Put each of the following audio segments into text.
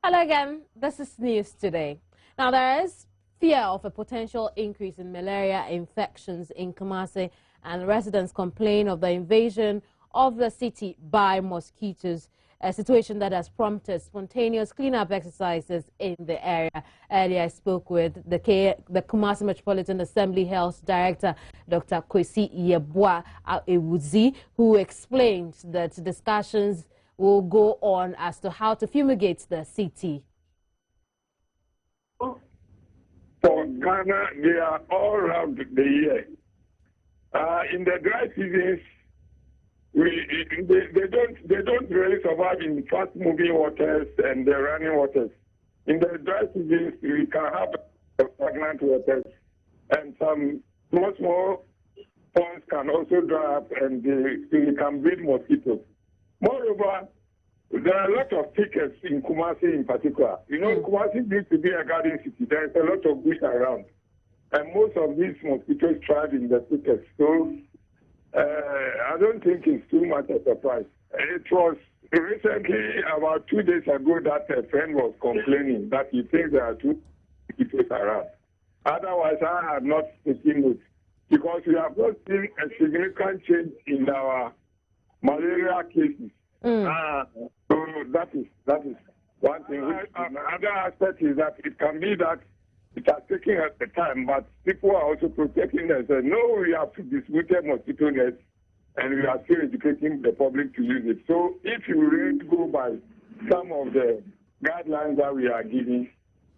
Hello again, this is News Today. Now, there is fear of a potential increase in malaria infections in Kumasi, and residents complain of the invasion of the city by mosquitoes, a situation that has prompted spontaneous cleanup exercises in the area. Earlier, I spoke with the Kumasi Metropolitan Assembly Health Director, Dr. Kwesi Yeboah Ewuzi, who explained that discussions will go on as to how to fumigate the city. For Ghana, they are all around the year. In the dry seasons, they don't really survive in fast-moving waters and the running waters. In the dry seasons, we can have stagnant waters, and some small ponds can also dry up, and we can breed mosquitoes. Moreover, there are a lot of thickets in Kumasi in particular. You know, Kumasi used to be a garden city. There is a lot of bush around. And most of these mosquitoes thrive in the thickets. So I don't think it's too much a surprise. It was recently, about 2 days ago, that a friend was complaining that he thinks there are two mosquitoes around. Otherwise, I had not taken note, because we have not seen a significant change in our malaria cases. So that is one thing. Another aspect is that it can be that it has taken us the time, but people are also protecting us. No, we have distributed mosquito nets, and we are still educating the public to use it. So if you really go by some of the guidelines that we are giving,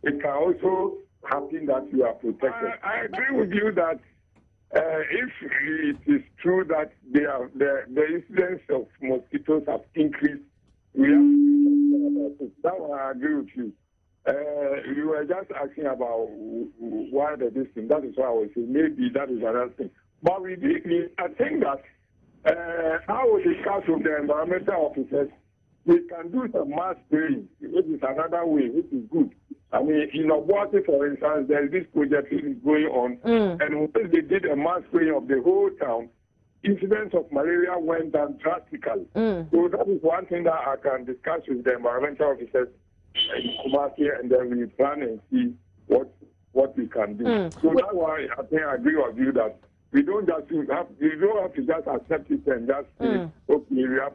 it can also happen that you are protected. I agree with you that if it is true that the incidence of mosquitoes have increased, we have to do that one. I agree with you. You were just asking about why the distance. That is why I was saying maybe that is another thing. But I think that I will discuss with the environmental officers. We can do some mass spraying, which is another way, which is good. I mean, in Obuasi, for instance, there is this project that is going on, and when they did a mass spraying of the whole town, incidence of malaria went down drastically. So that is one thing that I can discuss with the environmental officers in Kumasi, and then we plan and see what we can do. So that's why I think I agree with you that we don't have to just accept it and just say, okay, we have.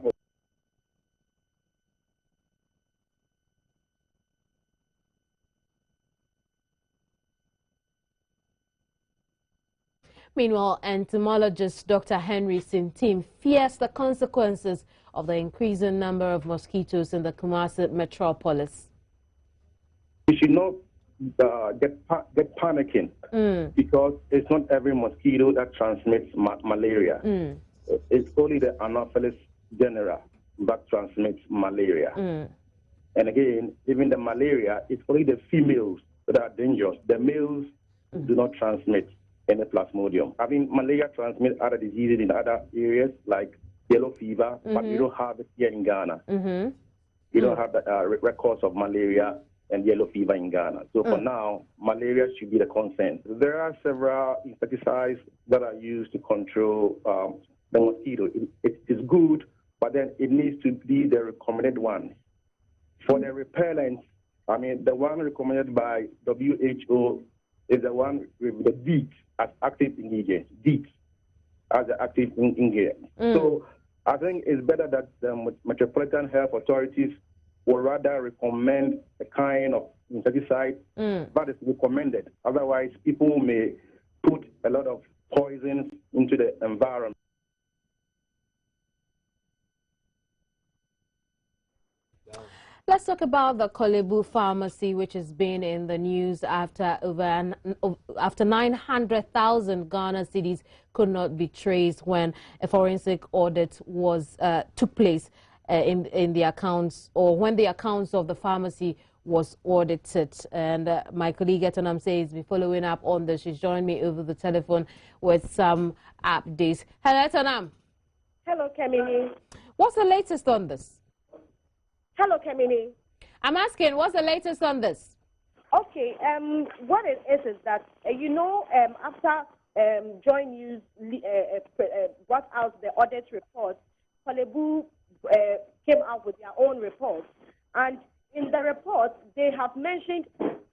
Meanwhile, entomologist Dr. Henry Sintim fears the consequences of the increasing number of mosquitoes in the Kumasi metropolis. We should not get panicking because it's not every mosquito that transmits malaria. It's only the Anopheles genera that transmits malaria. And again, even the malaria, it's only the females that are dangerous. The males do not transmit any plasmodium. I mean, malaria transmits other diseases in other areas like yellow fever, but we don't have it here in Ghana. We don't have the records of malaria and yellow fever in Ghana. So for now, malaria should be the concern. There are several insecticides that are used to control the mosquito. It is good, but then it needs to be the recommended one. For the repellents, I mean, the one recommended by WHO is the one with the DEET as active ingredient. DEET as the active ingredient. So I think it's better that the Metropolitan Health Authorities will rather recommend a kind of insecticide that is recommended. Otherwise, people may put a lot of poisons into the environment. Let's talk about the Korle Bu pharmacy, which has been in the news after 900,000 Ghana cedis could not be traced when a forensic audit took place in the accounts, or when the accounts of the pharmacy was audited. And my colleague Etanam says be following up on this. She's joined me over the telephone with some updates. Hello, Etanam. Hello, Kemini. What's the latest on this? Hello, Kemini. I'm asking, what's the latest on this? Okay, what it is that, after Joy News brought out the audit report, Korle Bu came out with their own report. And in the report, they have mentioned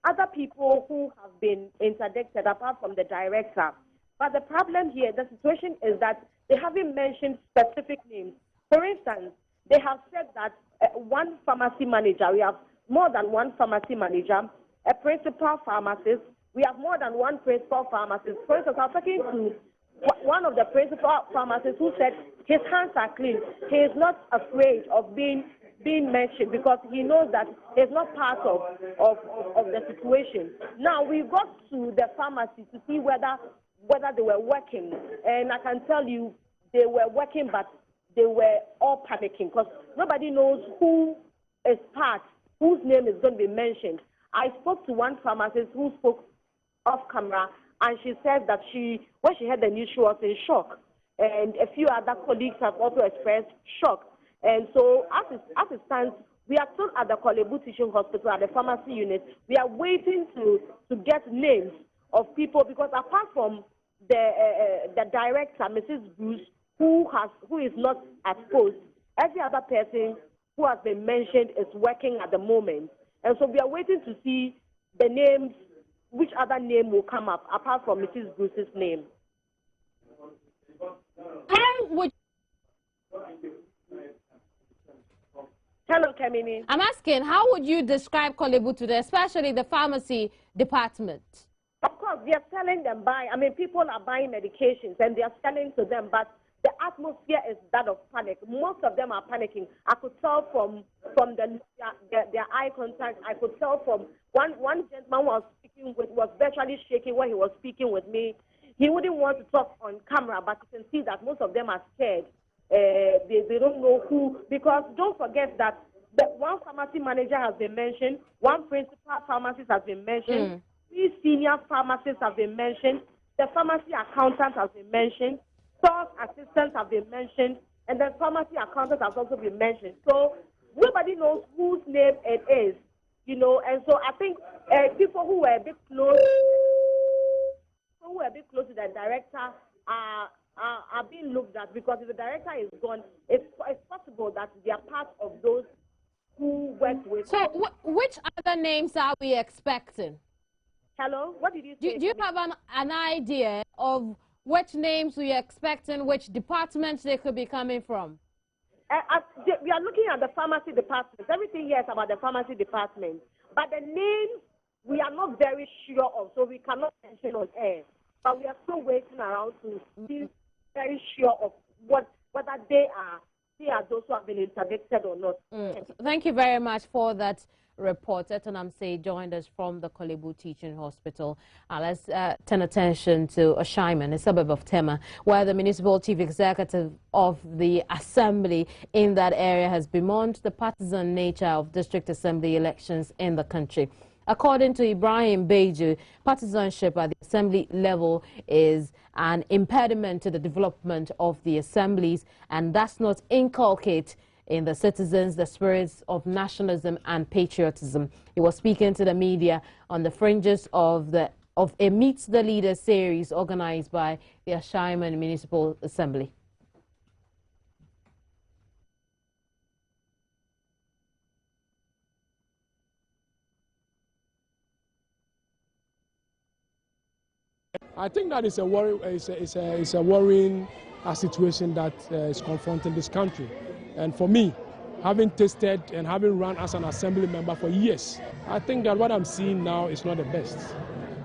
other people who have been interdicted apart from the director. But the problem here, the situation is that they haven't mentioned specific names. For instance, they have said that one pharmacy manager, we have more than one pharmacy manager, a principal pharmacist, we have more than one principal pharmacist. For instance, I was talking to one of the principal pharmacists who said his hands are clean. He is not afraid of being mentioned because he knows that he's not part of the situation. Now, we got to the pharmacy to see whether they were working, and I can tell you they were working, but they were all panicking because nobody knows who is part, whose name is going to be mentioned. I spoke to one pharmacist who spoke off camera, and she said that when she heard the news, she was in shock. And a few other colleagues have also expressed shock. And so as it stands, we are still at the Korle Bu Teaching Hospital at the pharmacy unit. We are waiting to get names of people because apart from the director, Mrs. Bruce, who is not at post, every other person who has been mentioned is working at the moment. And so we are waiting to see the names, which other name will come up apart from Mrs. Bruce's name. Hello, Kemini. I'm asking, how would you describe Korle Bu today, especially the pharmacy department? Of course, they are selling them people are buying medications and they are selling to them, but the atmosphere is that of panic. Most of them are panicking. I could tell from their eye contact. I could tell from one gentleman was virtually shaking when he was speaking with me. He wouldn't want to talk on camera, but you can see that most of them are scared. They don't know who, because don't forget that one pharmacy manager has been mentioned, one principal pharmacist has been mentioned, 3 senior pharmacists have been mentioned, the pharmacy accountant has been mentioned, sales assistants have been mentioned, and the pharmacy accountant has also been mentioned. So nobody knows whose name it is, and so I think people who were a bit close, to the director are being looked at, because if the director is gone, it's possible that they are part of those who work with. So which other names are we expecting? Hello? What did you say? Do you have an idea of which names we are expecting, which departments they could be coming from? We are looking at the pharmacy department. Everything here is about the pharmacy department. But the names, we are not very sure of, so we cannot mention on air. But we are still waiting around to be very sure of whether they are those who have been interdicted or not. Thank you very much for that report. Etonam Say joined us from the Korle Bu Teaching Hospital. Let's turn attention to Ashaiman, a suburb of Tema, where the municipal chief executive of the assembly in that area has bemoaned the partisan nature of district assembly elections in the country. According to Ibrahim Beju, partisanship at the assembly level is an impediment to the development of the assemblies and does not inculcate in the citizens the spirits of nationalism and patriotism. He was speaking to the media on the fringes of a Meet the Leaders series organized by the Ashaiman Municipal Assembly. I think that is a worrying situation that is confronting this country. And for me, having tasted and having run as an assembly member for years, I think that what I'm seeing now is not the best.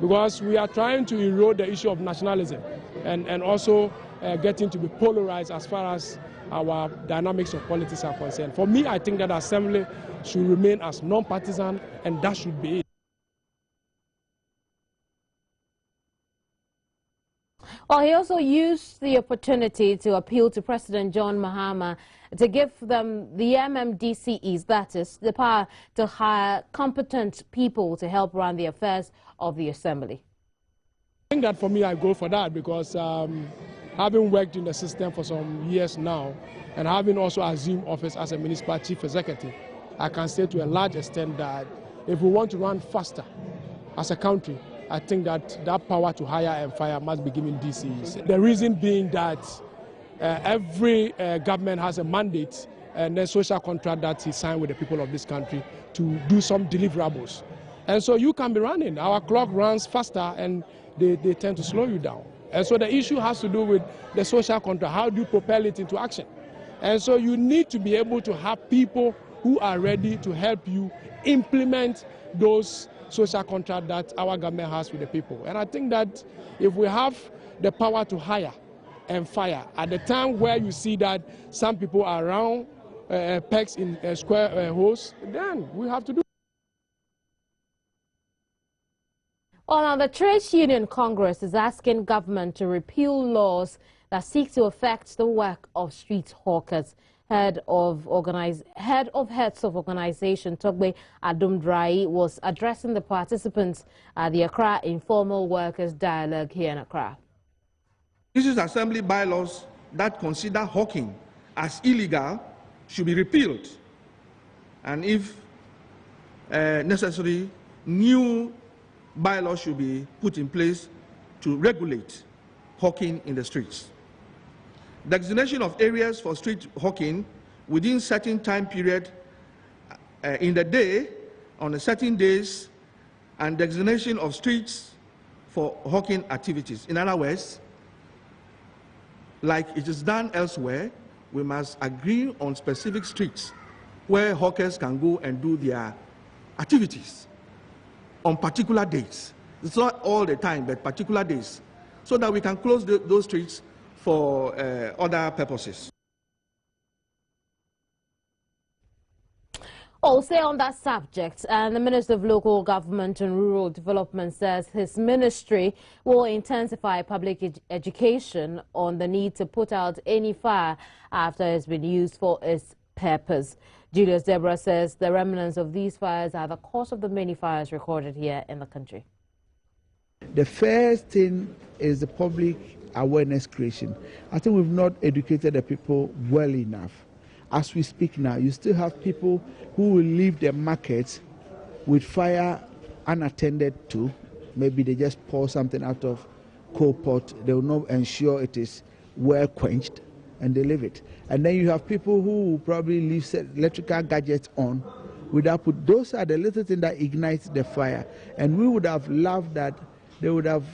Because we are trying to erode the issue of nationalism and also getting to be polarized as far as our dynamics of politics are concerned. For me, I think that assembly should remain as non-partisan, and that should be it. Well, he also used the opportunity to appeal to President John Mahama to give them the MMDCEs, that is, the power to hire competent people to help run the affairs of the assembly. I think that for me, I go for that because having worked in the system for some years now and having also assumed office as a municipal chief executive, I can say to a large extent that if we want to run faster as a country, I think that power to hire and fire must be given DCEs. The reason being that every government has a mandate and then social contract that he signed with the people of this country to do some deliverables. And so you can be running. Our clock runs faster and they tend to slow you down. And so the issue has to do with the social contract. How do you propel it into action? And so you need to be able to have people who are ready to help you implement those social contracts that our government has with the people. And I think that if we have the power to hire and fire at the time where you see that some people are around pegs in square holes, then we have to do. Well, now the Trade Union Congress is asking government to repeal laws that seek to affect the work of street hawkers. Head of Heads of Organization Togbe Adumdrai was addressing the participants at the Accra Informal Workers Dialogue here in Accra. These assembly bylaws that consider hawking as illegal should be repealed, and if necessary, new bylaws should be put in place to regulate hawking in the streets. Designation of areas for street hawking within certain time period in the day, on certain days, and designation of streets for hawking activities. In other words, like it is done elsewhere, we must agree on specific streets where hawkers can go and do their activities on particular days. It's not all the time, but particular days, so that we can close those streets for other purposes. Also on that subject, and the Minister of Local Government and Rural Development says his ministry will intensify public education on the need to put out any fire after it's been used for its purpose. Julius Deborah says the remnants of these fires are the cause of the many fires recorded here in the country. The first thing is the public awareness creation. I think we've not educated the people well enough. As we speak now, you still have people who will leave their markets with fire unattended to. Maybe they just pour something out of coal pot. They will not ensure it is well quenched, and they leave it. And then you have people who will probably leave electrical gadgets on without put. Those are the little things that ignites the fire. And we would have loved that they would have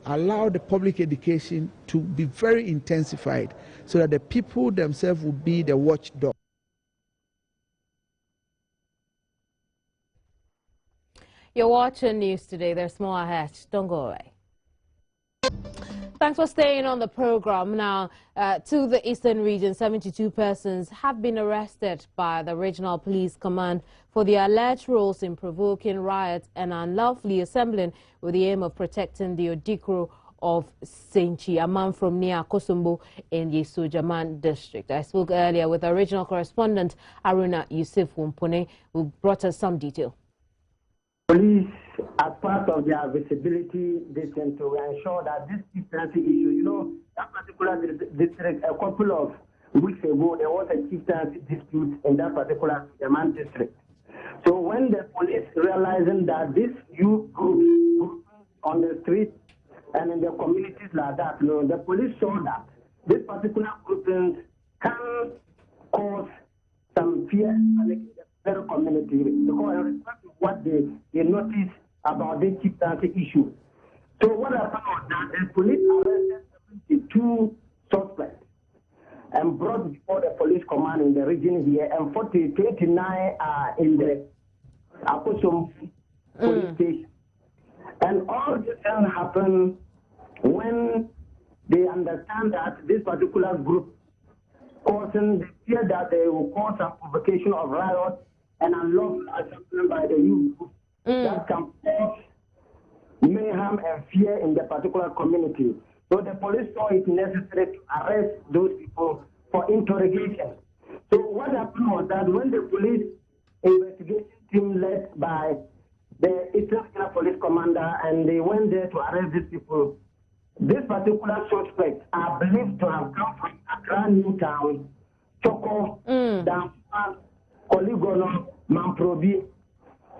allowed the public education to be very intensified so that the people themselves would be the watchdog. You're watching News Today. There's more ahead. Don't go away. Thanks for staying on the program. Now, to the Eastern region, 72 persons have been arrested by the Regional Police Command for their alleged roles in provoking riots and unlawfully assembling with the aim of protecting the Odikro of Senchi, a man from near Kosombo in the Sujaman district. I spoke earlier with our regional correspondent Aruna Yusuf Wumpone, who brought us some detail. Police, as part of their visibility, they tend to ensure that this chieftaincy issue, you know, that particular district, a couple of weeks ago, there was a chieftaincy dispute in that particular Yaman district. So when the police realizing that this youth group on the street and in the communities like that, you know, the police saw that this particular grouping can cause some fear in the community because in respect to what they noticed about this chieftaincy issue. So what happened was that the police arrested 72 suspects and brought before the police command in the region here, and 29 are in the Akosom police station. And all this can happen when they understand that this particular group causing the fear that they will cause a provocation of riot and unlawful assembly by the youth group that can cause mayhem and fear in the particular community. So the police saw it necessary to arrest those people for interrogation. So what happened was that when the police investigation team led by the Eastern Regional Police Commander and they went there to arrest these people, these particular suspects are believed to have come from Accra, Newtown, Choco, Dampan, Koligono, Mamprobi.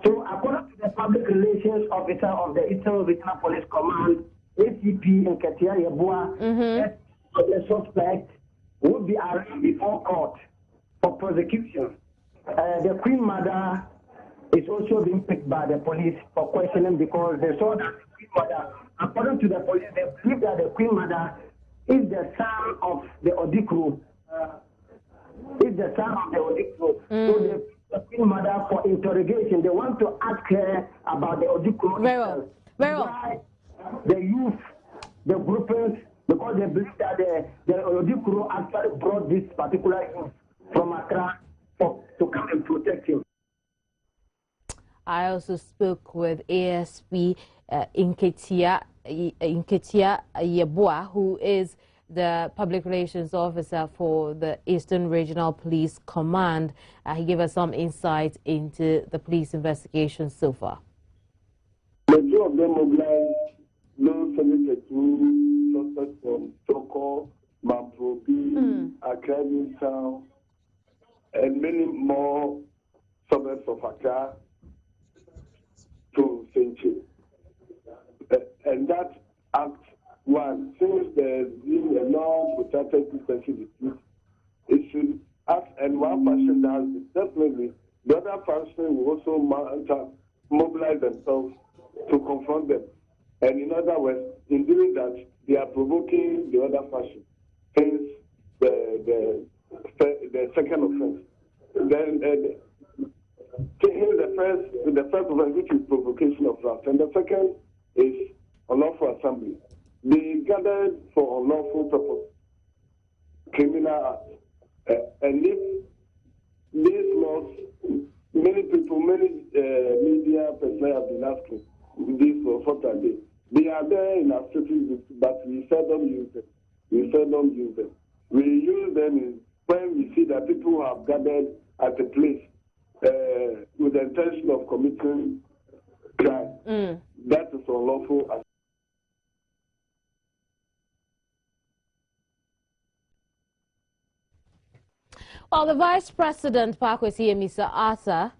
So according to the public relations officer of the Eastern Regional Police Command, ACP in Ketia Yeboah, the suspect would be arraigned before court for prosecution. The Queen Mother is also being picked by the police for questioning because they saw that the Queen Mother, according to the police, they believe that the Queen Mother is the son of the Odikru. So the Queen Mother for interrogation, they want to ask her about the Odikru. Very well. Why the youth, the groupers, because they believe that the Odikru actually brought this particular youth from Accra to come and protect him. I also spoke with ASP Inketia Yeboah, who is the public relations officer for the Eastern Regional Police Command. He gave us some insight into the police investigation so far. The two of them mobilized those 72 suspects from Toko, Mamprobi, Accra, Town, and many more suburbs of Accra to Senche. And that act one, since there's been a long protracted detention dispute, it should act, and one faction does it. Definitely, the other faction will also mobilize themselves to confront them. And in other words, in doing that, they are provoking the other faction. Hence, the second offense. Then the first offense, which is provocation of rust, and the second is unlawful assembly. They gathered for unlawful purpose, criminal act, and if these laws, many people, many media personnel have been asking this for 4 days. They are there in our cities, but we seldom use them. We use them when we see that people have gathered at a place with the intention of committing crime. That is unlawful. Well, the Vice President, Pakwesi Amisa Arthur,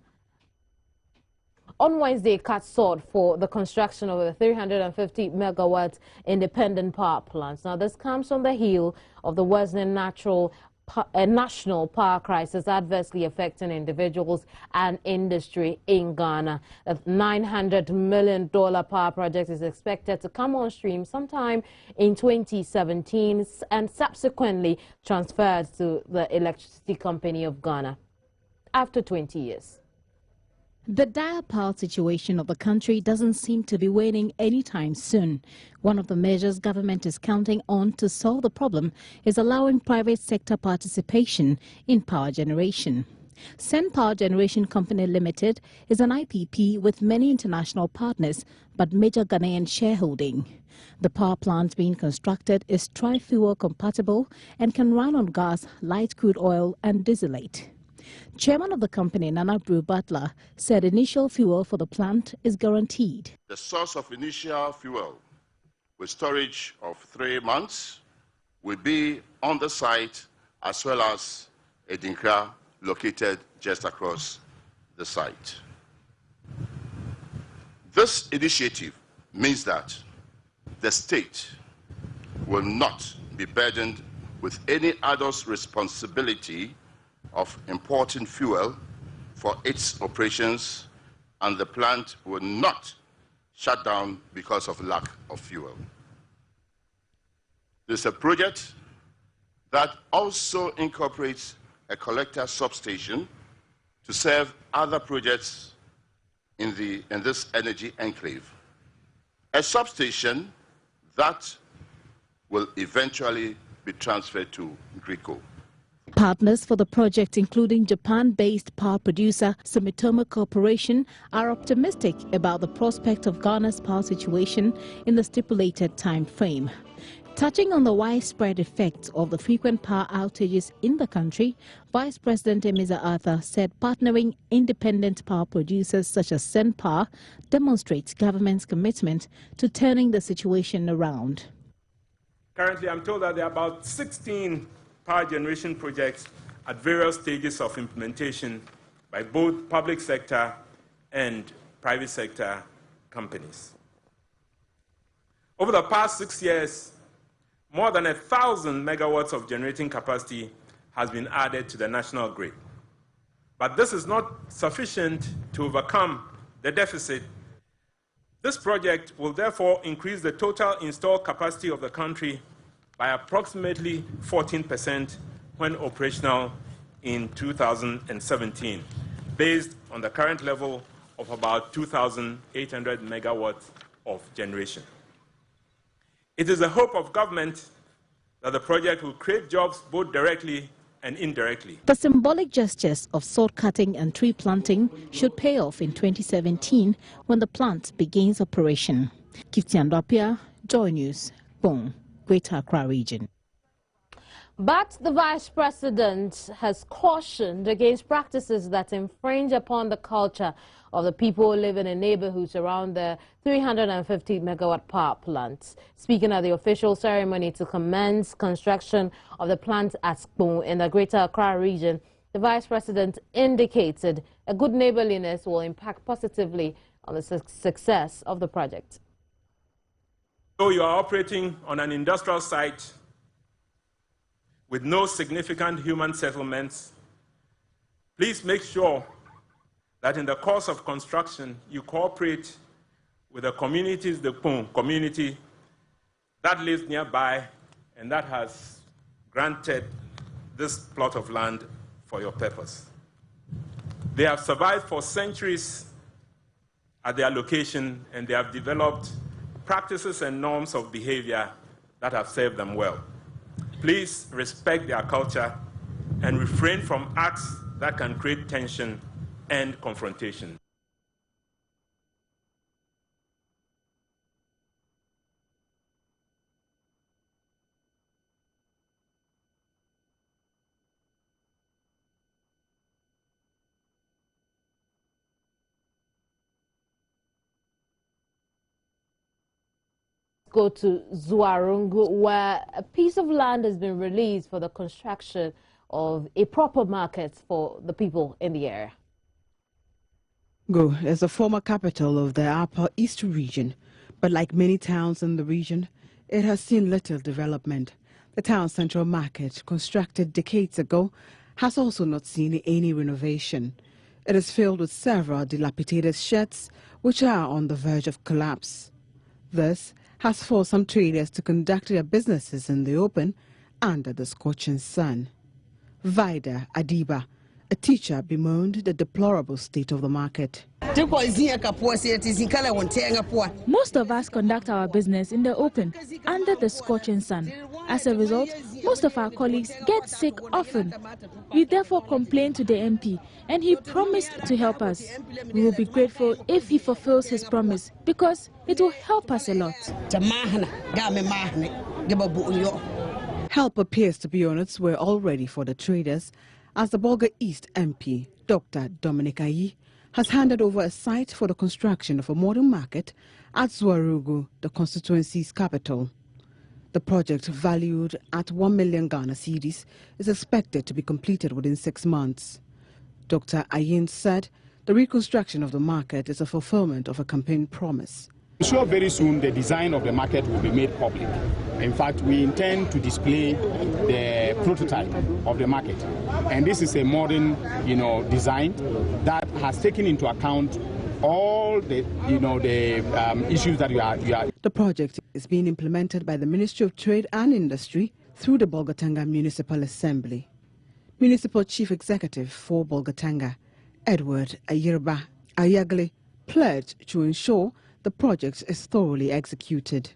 on Wednesday cut short for the construction of the 350 megawatt independent power plants. Now, this comes on the heel of the worsening national power crisis adversely affecting individuals and industry in Ghana. The $900 million power project is expected to come on stream sometime in 2017 and subsequently transferred to the Electricity Company of Ghana after 20 years. The dire power situation of the country doesn't seem to be waning anytime soon. One of the measures government is counting on to solve the problem is allowing private sector participation in power generation. Sen Power Generation Company Limited is an IPP with many international partners but major Ghanaian shareholding. The power plant being constructed is tri-fuel compatible and can run on gas, light crude oil and distillate. Chairman of the company, Nana Brew Butler, said initial fuel for the plant is guaranteed. The source of initial fuel with storage of 3 months will be on the site as well as Edinkra, located just across the site. This initiative means that the state will not be burdened with any adult responsibility of importing fuel for its operations, and the plant will not shut down because of lack of fuel. This is a project that also incorporates a collector substation to serve other projects in this energy enclave. A substation that will eventually be transferred to GRICO. Partners for the project, including Japan-based power producer Sumitomo Corporation, are optimistic about the prospect of Ghana's power situation in the stipulated time frame. Touching on the widespread effects of the frequent power outages in the country, Vice President Amisa Arthur said partnering independent power producers such as Sen Power demonstrates government's commitment to turning the situation around. Currently, I'm told that there are about 16 power generation projects at various stages of implementation by both public sector and private sector companies. Over the past 6 years, more than 1,000 megawatts of generating capacity has been added to the national grid. But this is not sufficient to overcome the deficit. This project will therefore increase the total installed capacity of the country by approximately 14% when operational in 2017, based on the current level of about 2,800 megawatts of generation. It is the hope of government that the project will create jobs both directly and indirectly. The symbolic gestures of sword cutting and tree planting should pay off in 2017 when the plant begins operation. Kiftian Dopia, Joy News, Bong, Greater Accra Region. But the Vice President has cautioned against practices that infringe upon the culture of the people living in neighborhoods around the 350-megawatt power plant. Speaking at the official ceremony to commence construction of the plant at Skpong in the Greater Accra region, the Vice President indicated a good neighborliness will impact positively on the success of the project. So you are operating on an industrial site with no significant human settlements. Please make sure that in the course of construction, you cooperate with the communities, the Skpong community that lives nearby and that has granted this plot of land for your purpose. They have survived for centuries at their location, and they have developed practices and norms of behavior that have served them well. Please respect their culture and refrain from acts that can create tension and confrontation. Go to Zuarungu, where a piece of land has been released for the construction of a proper market for the people in the area. Go is the former capital of the Upper East region, but like many towns in the region, it has seen little development. The town's central market, constructed decades ago, has also not seen any renovation. It is filled with several dilapidated sheds, which are on the verge of collapse. This has forced some traders to conduct their businesses in the open under the scorching sun. Vida Adiba, a teacher, bemoaned the deplorable state of the market. Most of us conduct our business in the open, under the scorching sun. As a result, most of our colleagues get sick often. We therefore complained to the MP, and he promised to help us. We will be grateful if he fulfills his promise, because it will help us a lot. Help appears to be on its way already for the traders, as the Bolga East MP, Dr. Dominic Ayi, has handed over a site for the construction of a modern market at Zuarungu, the constituency's capital. The project, valued at 1 million Ghana cedis, is expected to be completed within 6 months. Dr. Ayin said the reconstruction of the market is a fulfillment of a campaign promise. I'm sure very soon the design of the market will be made public. In fact, we intend to display the prototype of the market. And this is a modern, design that has taken into account all the, issues that you are. The project is being implemented by the Ministry of Trade and Industry through the Bolgatanga Municipal Assembly. Municipal Chief Executive for Bolgatanga, Edward Ayirba Ayagle, pledged to ensure the project is thoroughly executed.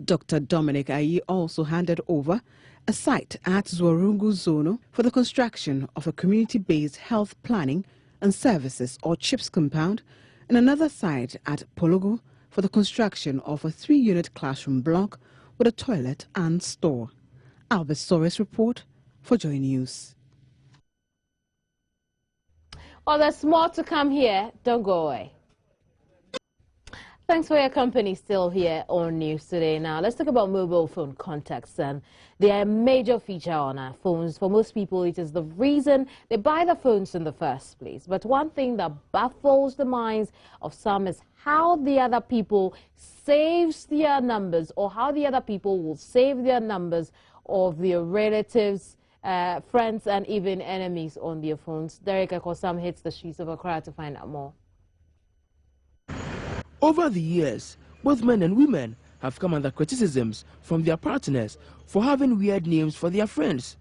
Dr. Dominic Ayi also handed over a site at Zuarungu Zono for the construction of a community-based health planning and services or CHIPS compound, and another site at Pologo for the construction of a 3-unit classroom block with a toilet and store. Albert Soros report for Joy News. Well, there's more to come here. Don't go away. Thanks for your company still here on News Today. Now, let's talk about mobile phone contacts. And they are a major feature on our phones. For most people, it is the reason they buy the phones in the first place. But one thing that baffles the minds of some is how the other people saves their numbers, or how the other people will save their numbers of their relatives friends and even enemies on their phones. Derek Ekosam hits the streets of Accra to find out more. Over the years, both men and women have come under criticisms from their partners for having weird names for their friends.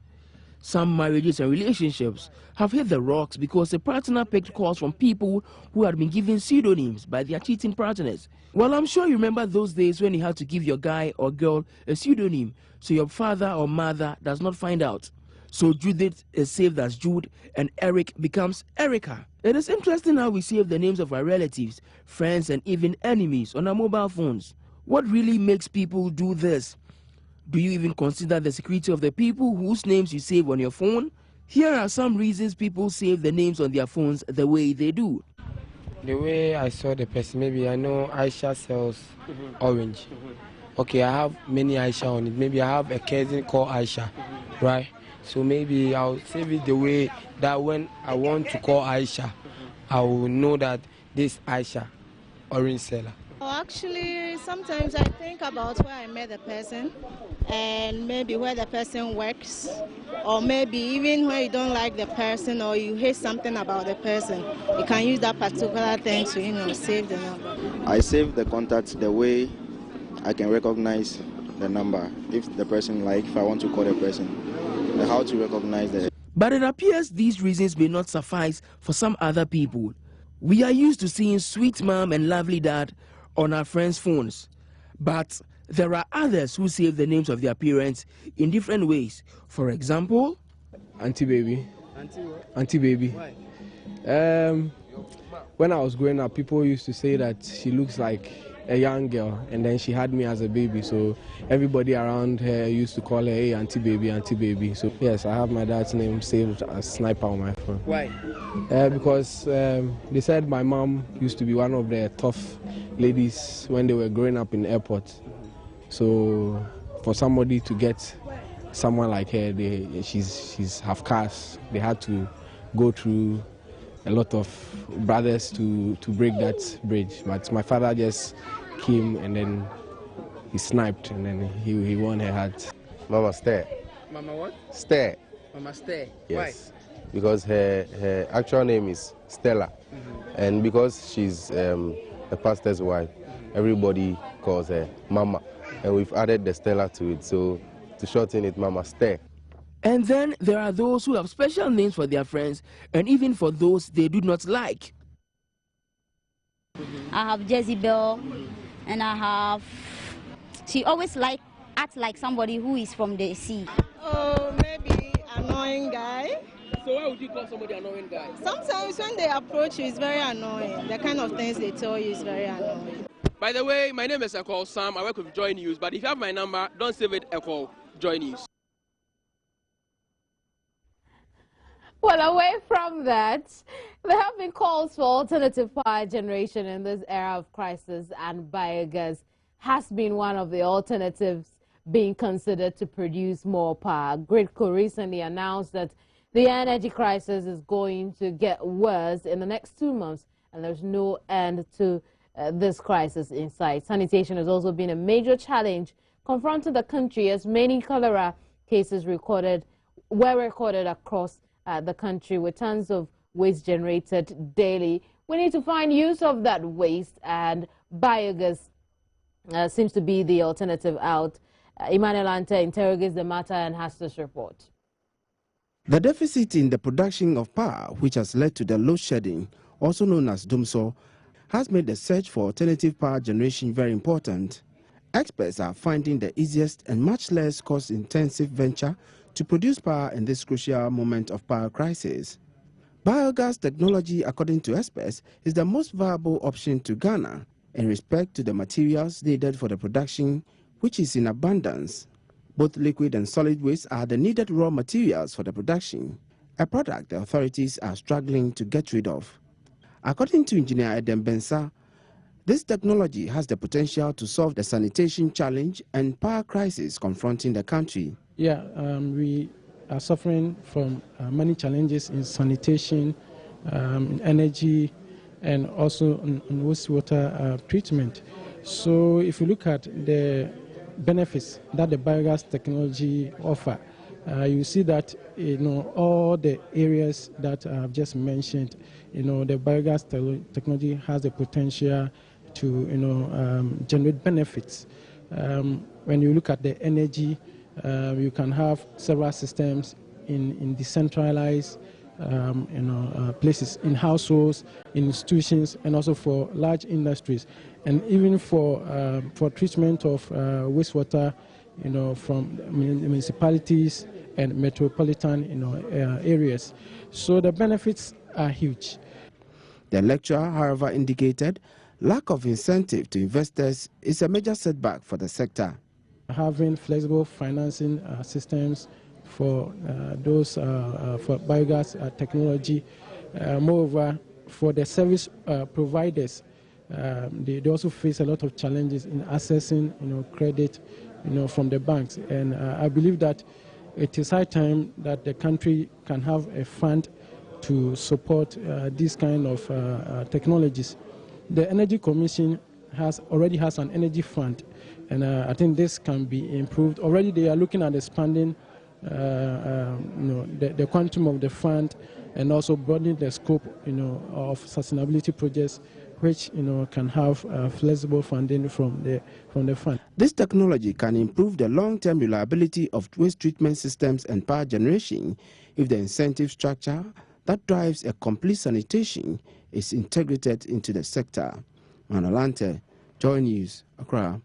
Some marriages and relationships have hit the rocks because the partner picked calls from people who had been given pseudonyms by their cheating partners. Well, I'm sure you remember those days when you had to give your guy or girl a pseudonym so your father or mother does not find out. So Judith is saved as Jude and Eric becomes Erica. It is interesting how we save the names of our relatives, friends and even enemies on our mobile phones. What really makes people do this? Do you even consider the security of the people whose names you save on your phone? Here are some reasons people save the names on their phones the way they do. The way I saw the person, maybe I know Aisha sells orange. Okay, I have many Aisha on it. Maybe I have a cousin called Aisha, right? So maybe I'll save it the way that when I want to call Aisha, I will know that this Aisha, orange seller. Well, actually, sometimes I think about where I met the person and maybe where the person works, or maybe even when you don't like the person or you hate something about the person, you can use that particular thing to, save the number. I save the contact the way I can recognize the number. If the person if I want to call the person, how to recognize the... But it appears these reasons may not suffice for some other people. We are used to seeing sweet mom and lovely dad on our friends' phones. But there are others who save the names of their parents in different ways. For example, Auntie Baby. Auntie what? Auntie Baby. Why? When I was growing up, people used to say that she looks like a young girl, and then she had me as a baby, so everybody around her used to call her, hey, Auntie Baby, Auntie Baby. So yes, I have my dad's name saved as Sniper on my phone. Why? Because they said my mom used to be one of the tough ladies when they were growing up in the airport. So for somebody to get someone like her, she's half caste. They had to go through a lot of brothers to break that bridge. But my father just came and then he sniped and then he won her heart. Mama Stare. Mama what? Stare. Mama Stare. Yes. Why? Because her actual name is Stella. And because she's a pastor's wife, everybody calls her Mama. And we've added the Stella to it, so to shorten it, Mama Stare. And then there are those who have special names for their friends and even for those they do not like. I have Jezebel, and I have... She always acts like somebody who is from the sea. Oh, maybe annoying guy. So why would you call somebody annoying guy? Sometimes when they approach you, it's very annoying. The kind of things they tell you is very annoying. By the way, my name is Ekol Sam. I work with Joy News, but if you have my number, don't save it Ekol Joy News. Well, away from that, there have been calls for alternative power generation in this era of crisis, and biogas has been one of the alternatives being considered to produce more power. Gridco recently announced that the energy crisis is going to get worse in the next 2 months, and there's no end to this crisis in sight. Sanitation has also been a major challenge confronting the country, as many cholera cases were recorded across the country, with tons of waste generated daily. We need to find use of that waste, and biogas seems to be the alternative out. Emmanuel Ante interrogates the matter and has this report. The deficit in the production of power, which has led to the load shedding, also known as DUMSO, has made the search for alternative power generation very important. Experts are finding the easiest and much less cost-intensive venture to produce power in this crucial moment of power crisis. Biogas technology, according to experts, is the most viable option to Ghana in respect to the materials needed for the production, which is in abundance. Both liquid and solid waste are the needed raw materials for the production, a product the authorities are struggling to get rid of. According to Engineer Eden Bensa, this technology has the potential to solve the sanitation challenge and power crisis confronting the country. Yeah, we are suffering from many challenges in sanitation, energy, and also in wastewater treatment. So if you look at the benefits that the biogas technology offer, you see that all the areas that I've just mentioned, the biogas technology has the potential to generate benefits. When you look at the energy, you can have several systems in decentralized places, in households, in institutions, and also for large industries, and even for treatment of wastewater, from municipalities and metropolitan, areas. So the benefits are huge. The lecturer, however, indicated lack of incentive to investors is a major setback for the sector. Having flexible financing systems for those for biogas technology, moreover, for the service providers, they also face a lot of challenges in accessing, credit, from the banks. And I believe that it is high time that the country can have a fund to support these kind of technologies. The Energy Commission already has an energy fund, and I think this can be improved. Already they are looking at expanding the quantum of the fund, and also broadening the scope of sustainability projects, which can have flexible funding from the fund. This technology can improve the long-term reliability of waste treatment systems and power generation if the incentive structure that drives a complete sanitation is integrated into the sector. Manolante, Joy News, Accra.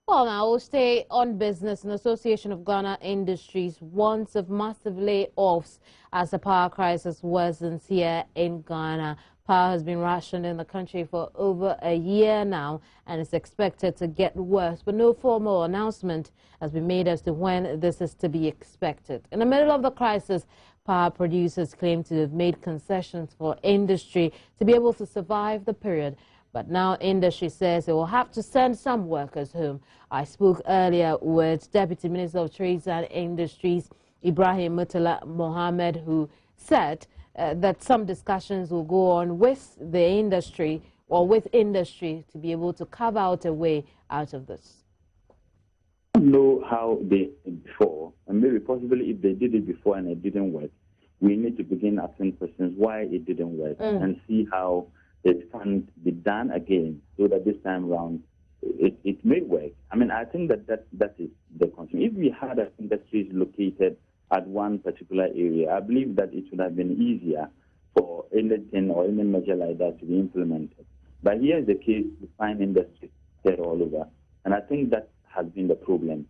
Well, now we'll stay on business. An Association of Ghana Industries warns of massive layoffs as the power crisis worsens here in Ghana. Power has been rationed in the country for over a year now and is expected to get worse, but no formal announcement has been made as to when this is to be expected. In the middle of the crisis, power producers claim to have made concessions for industry to be able to survive the period. But now industry says it will have to send some workers home. I spoke earlier with Deputy Minister of Trade and Industries, Ibrahim Murtala Mohammed, who said that some discussions will go on with the industry or with industry to be able to carve out a way out of this. I don't know how they did before, and maybe possibly if they did it before and it didn't work, we need to begin asking questions why it didn't work and see how it can be done again so that this time around it may work. I mean, I think that is the concern. If we had industries located at one particular area, I believe that it would have been easier for anything or any measure like that to be implemented. But here is the case, we find industries spread all over, and I think that has been the problem.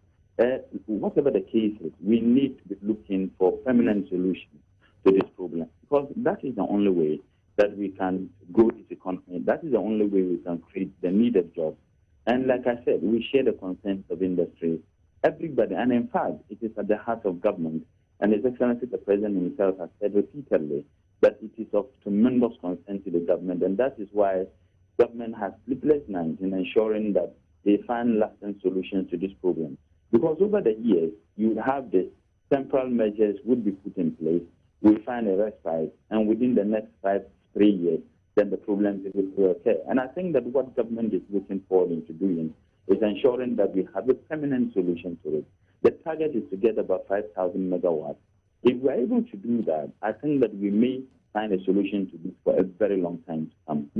Whatever the case is, we need to be looking for permanent solutions to this problem, because that is the only way that we can grow this economy. That is the only way we can create the needed jobs. And like I said, we share the concerns of industry. Everybody, and in fact, it is at the heart of government. And His Excellency the President himself has said repeatedly that it is of tremendous concern to the government. And that is why government has sleepless nights in ensuring that they find lasting solutions to this problem. Because over the years, you would have the temporal measures would be put in place. We find a respite, and within the next 3 years, then the problems will occur. And I think that what government is looking forward into doing is ensuring that we have a permanent solution to it. The target is to get about 5,000 megawatts. If we're able to do that, I think that we may find a solution to this for a very long time to come.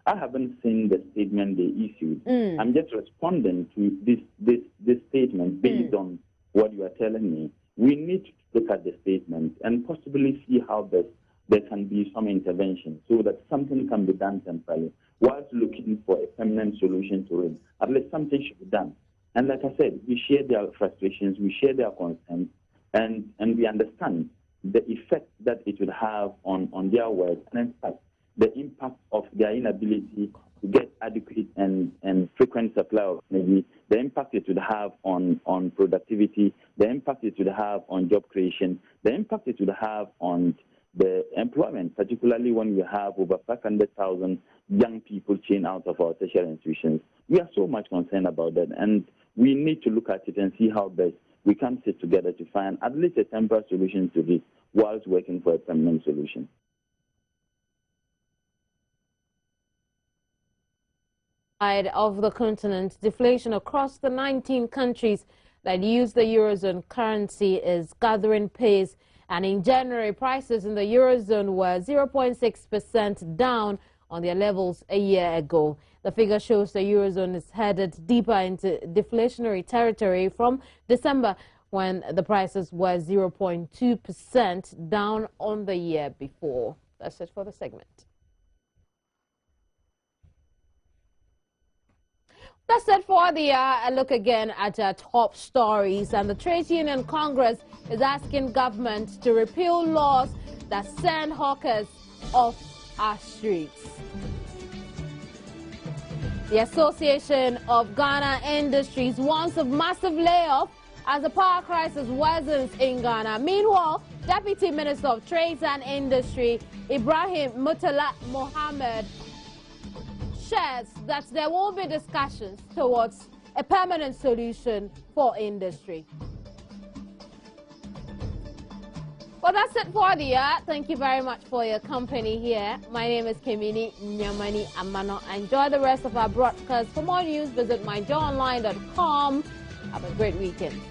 I haven't seen the statement they issued. I'm just responding to this statement based on what you are telling me. We need to look at the statement and possibly see how best there can be some intervention so that something can be done temporarily whilst looking for a permanent solution to it. At least something should be done. And like I said, we share their frustrations, we share their concerns, and we understand the effect that it would have on their work, and in fact, the impact of their inability to get adequate and frequent supply of energy, the impact it would have on productivity, the impact it would have on job creation, the impact it would have on the employment, particularly when we have over 500,000 young people chained out of our tertiary institutions. We are so much concerned about that, and we need to look at it and see how best we can sit together to find at least a temporary solution to this whilst working for a permanent solution. Of the continent, deflation across the 19 countries that use the Eurozone currency is gathering pace, and in January, prices in the Eurozone were 0.6% down on their levels a year ago. The figure shows the Eurozone is headed deeper into deflationary territory from December, when the prices were 0.2% down on the year before. That's it for the segment. That's it for the look again at our top stories. And the Trade Union Congress is asking government to repeal laws that send hawkers off our streets. The Association of Ghana Industries warns of massive layoff as the power crisis worsens in Ghana. Meanwhile, Deputy Minister of Trade and Industry Ibrahim Mutala Mohammed shares that there will be discussions towards a permanent solution for industry. Well, that's it for the year. Thank you very much for your company here. My name is Kemini Nyamani Amano. Enjoy the rest of our broadcast. For more news, visit myjoyonline.com. Have a great weekend.